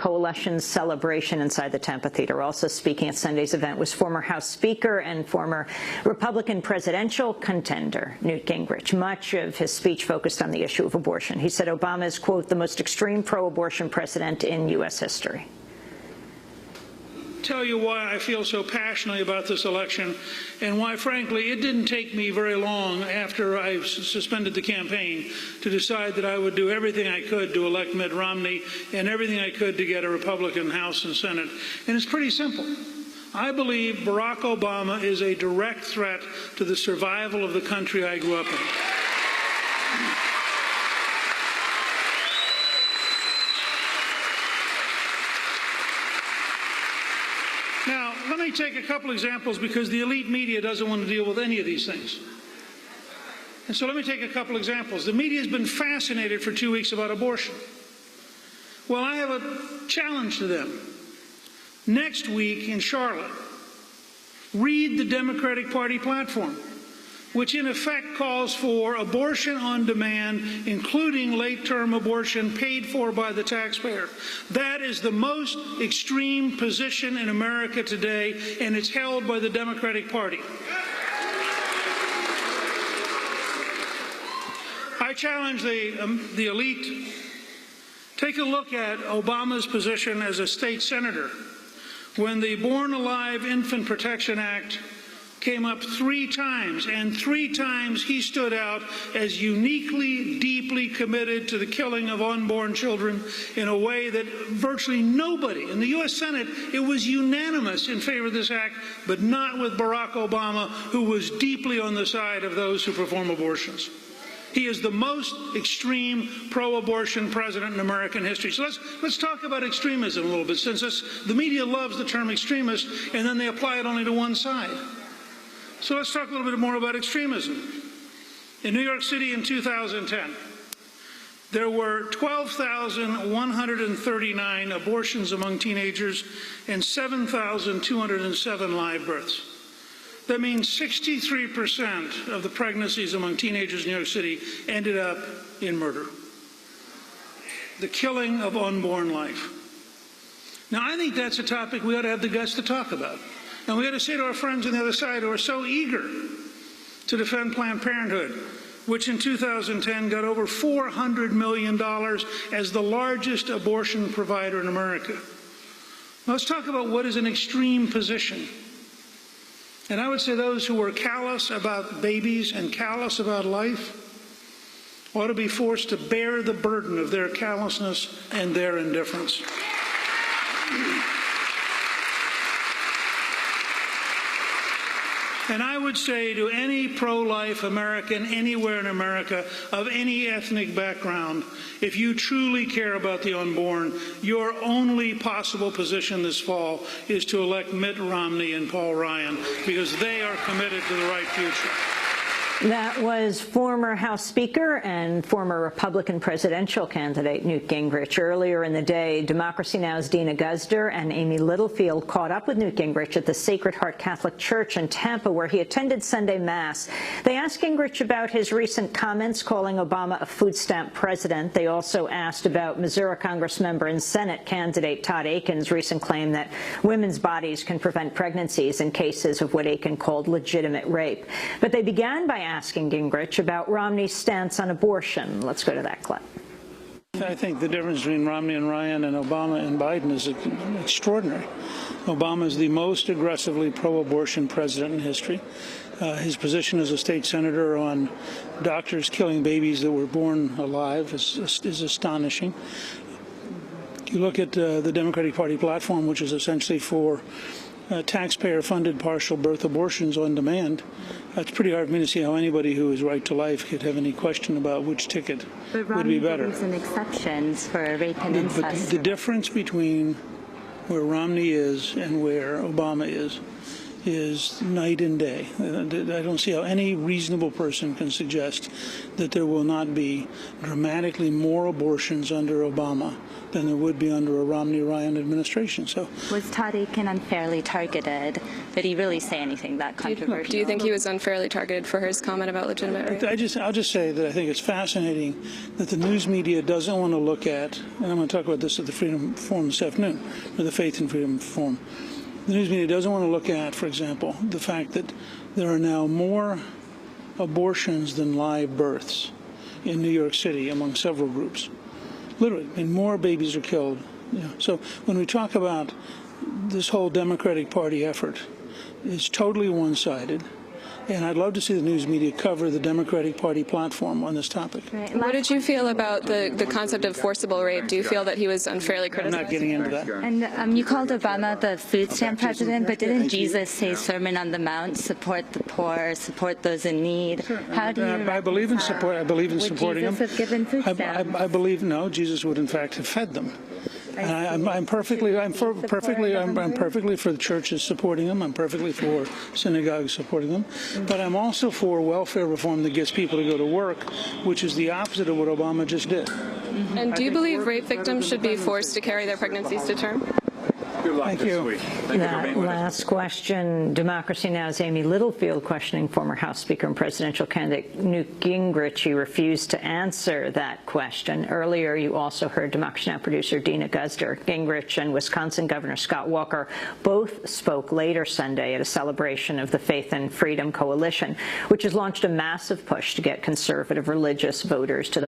coalition's celebration inside the Tampa Theater. Also speaking at Sunday's event was former House Speaker and former Republican presidential contender Newt Gingrich. Much of his speech focused on the issue of abortion. He said Obama is, quote, the most extreme pro-abortion president in U.S. history. Tell you why I feel so passionately about this election and why, frankly, it didn't take me very long after I suspended the campaign to decide that I would do everything I could to elect Mitt Romney and everything I could to get a Republican House and Senate. And it's pretty simple. I believe Barack Obama is a direct threat to the survival of the country I grew up in. Now, let me take a couple examples because the elite media doesn't want to deal with any of these things. And so let me take a couple examples. The media has been fascinated for 2 weeks about abortion. Well, I have a challenge to them. Next week in Charlotte, read the Democratic Party platform, which in effect calls for abortion on demand, including late-term abortion paid for by the taxpayer. That is the most extreme position in America today, and it's held by the Democratic Party. I challenge the elite. Take a look at Obama's position as a state senator when the Born Alive Infant Protection Act came up 3 times, and 3 times he stood out as uniquely, deeply committed to the killing of unborn children in a way that virtually nobody in the U.S. Senate, it was unanimous in favor of this act, but not with Barack Obama, who was deeply on the side of those who perform abortions. He is the most extreme pro-abortion president in American history. So let's talk about extremism a little bit, since the media loves the term extremist, and then they apply it only to one side. So let's talk a little bit more about extremism. In New York City in 2010, there were 12,139 abortions among teenagers and 7,207 live births. That means 63% of the pregnancies among teenagers in New York City ended up in murder. The killing of unborn life. Now, I think that's a topic we ought to have the guts to talk about. And we got to say to our friends on the other side who are so eager to defend Planned Parenthood, which in 2010 got over $400 million as the largest abortion provider in America. Now, let's talk about what is an extreme position. And I would say those who are callous about babies and callous about life ought to be forced to bear the burden of their callousness and their indifference. And I would say to any pro-life American anywhere in America of any ethnic background, if you truly care about the unborn, your only possible position this fall is to elect Mitt Romney and Paul Ryan, because they are committed to the right future. That was former House Speaker and former Republican presidential candidate Newt Gingrich. Earlier in the day, Democracy Now!'s Deena Guzder and Amy Littlefield caught up with Newt Gingrich at the Sacred Heart Catholic Church in Tampa, where he attended Sunday Mass. They asked Gingrich about his recent comments calling Obama a food stamp president. They also asked about Missouri Congressmember and Senate candidate Todd Akin's recent claim that women's bodies can prevent pregnancies in cases of what Akin called legitimate rape. But they began by asking Gingrich about Romney's stance on abortion. Let's go to that clip. I think the difference between Romney and Ryan and Obama and Biden is extraordinary. Obama is the most aggressively pro-abortion president in history. His position as a state senator on doctors killing babies that were born alive is astonishing. You look at the Democratic Party platform, which is essentially for taxpayer-funded partial birth abortions on demand. It's pretty hard for me to see how anybody who is right to life could have any question about which ticket would be better. But Romney believes in exceptions for rape and incest. But the difference between where Romney is and where Obama is is night and day. I don't see how any reasonable person can suggest that there will not be dramatically more abortions under Obama than there would be under a Romney-Ryan administration. So, was Todd Akin unfairly targeted? Did he really say anything that controversial? Do you think he was unfairly targeted for his comment about legitimate rape? I'll just say that I think it's fascinating that the news media doesn't want to look at, and I'm going to talk about this at the Freedom Forum this afternoon, or the Faith and Freedom Forum. The news media doesn't want to look at, for example, the fact that there are now more abortions than live births in New York City among several groups. Literally, I mean, more babies are killed. So when we talk about this whole Democratic Party effort, it's totally one-sided. And I'd love to see the news media cover the Democratic Party platform on this topic. Right. What did you feel about the concept of forcible rape? Do you feel that he was unfairly criticized? I'm not getting into that. And you called Obama the food stamp president, but didn't Jesus say Sermon on the Mount, support the poor, support those in need? How do you I believe in support. I believe in supporting them. Would Jesus have given food stamps? I believe no. Jesus would in fact have fed them. And I'm perfectly for the churches supporting them. I'm perfectly for synagogues supporting them. But I'm also for welfare reform that gets people to go to work, which is the opposite of what Obama just did. And do you believe rape victims should be forced to carry their pregnancies to term? Good luck Thank this you. week. Thank you for being with us. Last question. Democracy Now!'s Amy Littlefield questioning former House Speaker and presidential candidate Newt Gingrich. He refused to answer that question. Earlier, you also heard Democracy Now! Producer Deena Guzder. Gingrich and Wisconsin Governor Scott Walker both spoke later Sunday at a celebration of the Faith and Freedom Coalition, which has launched a massive push to get conservative religious voters to the